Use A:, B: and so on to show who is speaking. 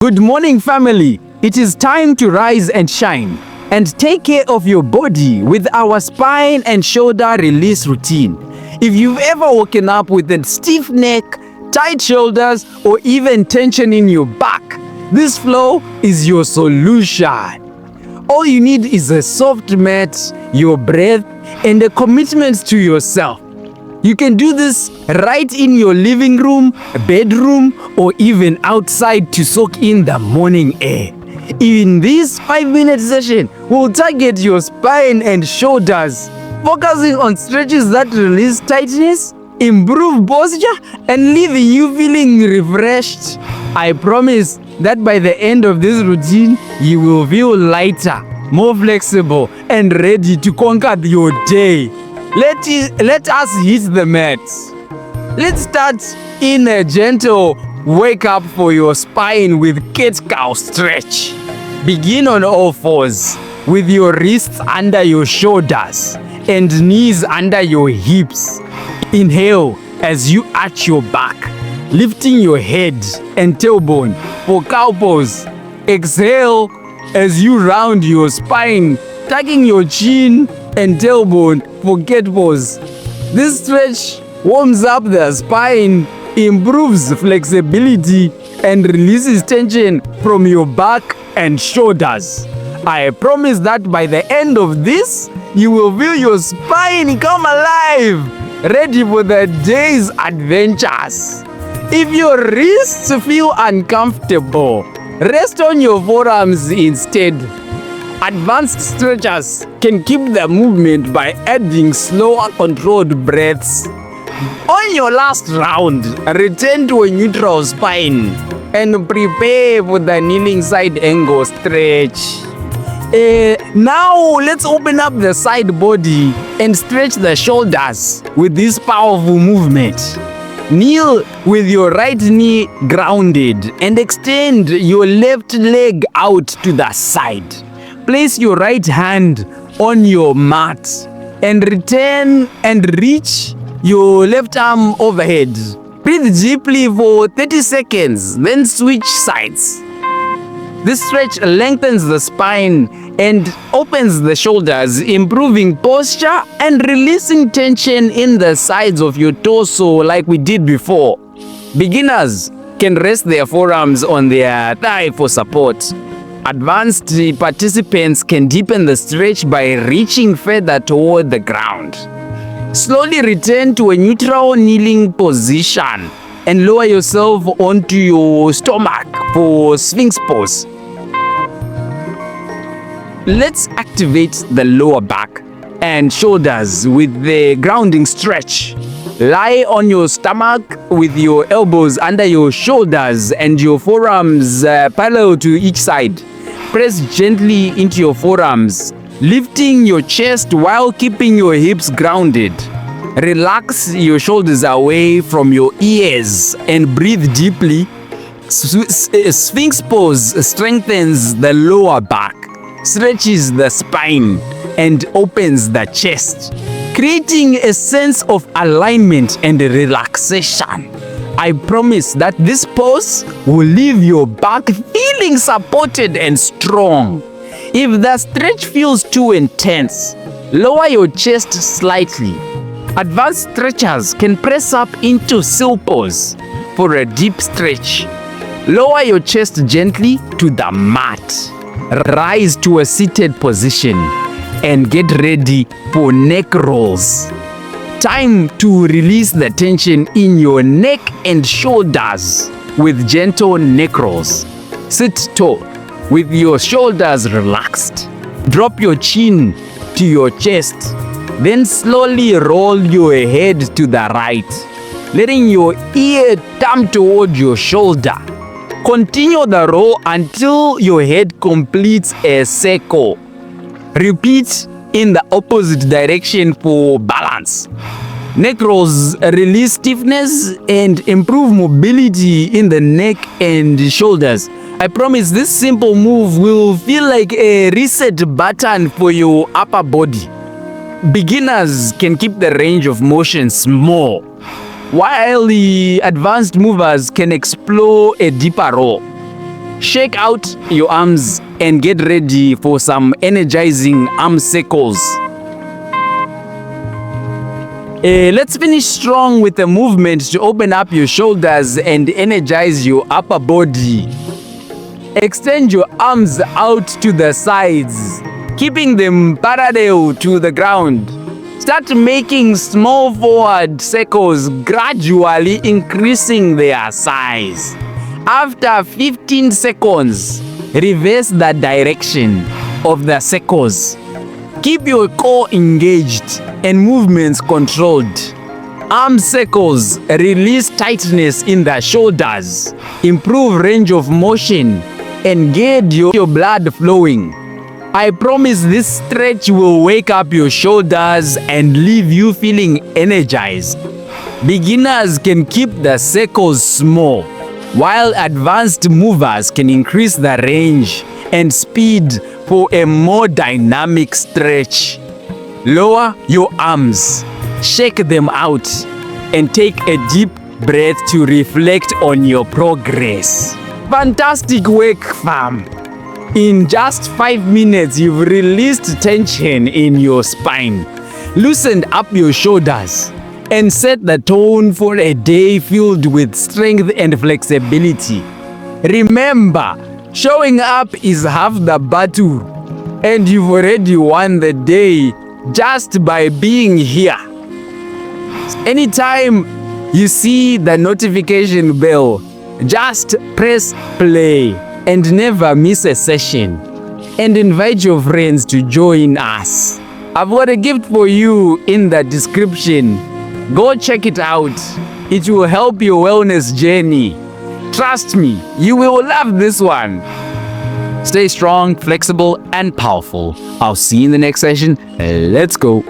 A: Good morning, family. It is time to rise and shine and take care of your body with our spine and shoulder release routine. If you've ever woken up with a stiff neck, tight shoulders, or even tension in your back, this flow is your solution. All you need is a soft mat, your breath, and a commitment to yourself. You can do this right in your living room, bedroom, or even outside to soak in the morning air. In this 5-minute session, we'll target your spine and shoulders, focusing on stretches that release tightness, improve posture, and leaving you feeling refreshed. I promise that by the end of this routine, you will feel lighter, more flexible, and ready to conquer your day. Let us hit the mat. Let's start in a gentle wake up for your spine with cat-cow stretch. Begin on all fours with your wrists under your shoulders and knees under your hips. Inhale as you arch your back, lifting your head and tailbone for cow pose. Exhale as you round your spine, tucking your chin and tailbone for cat pose. This stretch warms up the spine, improves flexibility, and releases tension from your back and shoulders. I promise that by the end of this, you will feel your spine come alive, ready for the day's adventures. If your wrists feel uncomfortable, rest on your forearms instead. Advanced stretchers can keep the movement by adding slower, controlled breaths. On your last round, return to a neutral spine and prepare for the kneeling side angle stretch. Now let's open up the side body and stretch the shoulders with this powerful movement. Kneel with your right knee grounded and extend your left leg out to the side. Place your right hand on your mat and return and reach your left arm overhead. Breathe deeply for 30 seconds, then switch sides. This stretch lengthens the spine and opens the shoulders, improving posture and releasing tension in the sides of your torso like we did before. Beginners can rest their forearms on their thigh for support. Advanced participants can deepen the stretch by reaching further toward the ground. Slowly return to a neutral kneeling position and lower yourself onto your stomach for Sphinx pose. Let's activate the lower back and shoulders with the grounding stretch. Lie on your stomach with your elbows under your shoulders and your forearms parallel to each side. Press gently into your forearms, lifting your chest while keeping your hips grounded. Relax your shoulders away from your ears and breathe deeply. Sphinx pose strengthens the lower back, stretches the spine, and opens the chest, creating a sense of alignment and relaxation. I promise that this pose will leave your back feeling supported and strong. If the stretch feels too intense, lower your chest slightly. Advanced stretchers can press up into seal pose for a deep stretch. Lower your chest gently to the mat. Rise to a seated position and get ready for neck rolls. Time to release the tension in your neck and shoulders with gentle neck rolls. Sit tall with your shoulders relaxed. Drop your chin to your chest. Then slowly roll your head to the right, letting your ear turn toward your shoulder. Continue the roll until your head completes a circle. Repeat in the opposite direction for balance. Neck rolls release stiffness and improve mobility in the neck and shoulders. I promise this simple move will feel like a reset button for your upper body. Beginners can keep the range of motion small, while the advanced movers can explore a deeper roll. Shake out your arms and get ready for some energizing arm circles. Let's finish strong with a movement to open up your shoulders and energize your upper body. Extend your arms out to the sides, keeping them parallel to the ground. Start making small forward circles, gradually increasing their size. After 15 seconds, reverse the direction of the circles. Keep your core engaged and movements controlled. Arm circles release tightness in the shoulders, improve range of motion, and get your blood flowing. I promise this stretch will wake up your shoulders and leave you feeling energized. Beginners can keep the circles small, while advanced movers can increase the range and speed for a more dynamic stretch. Lower your arms, shake them out, and take a deep breath to reflect on your progress. Fantastic work, fam! In just 5 minutes, you've released tension in your spine, loosened up your shoulders, and set the tone for a day filled with strength and flexibility. Remember, showing up is half the battle, and you've already won the day just by being here. Anytime you see the notification bell, just press play and never miss a session. And invite your friends to join us. I've got a gift for you in the description. Go check it out. It will help your wellness journey. Trust me, you will love this one. Stay strong, flexible, and powerful. I'll see you in the next session. Let's go.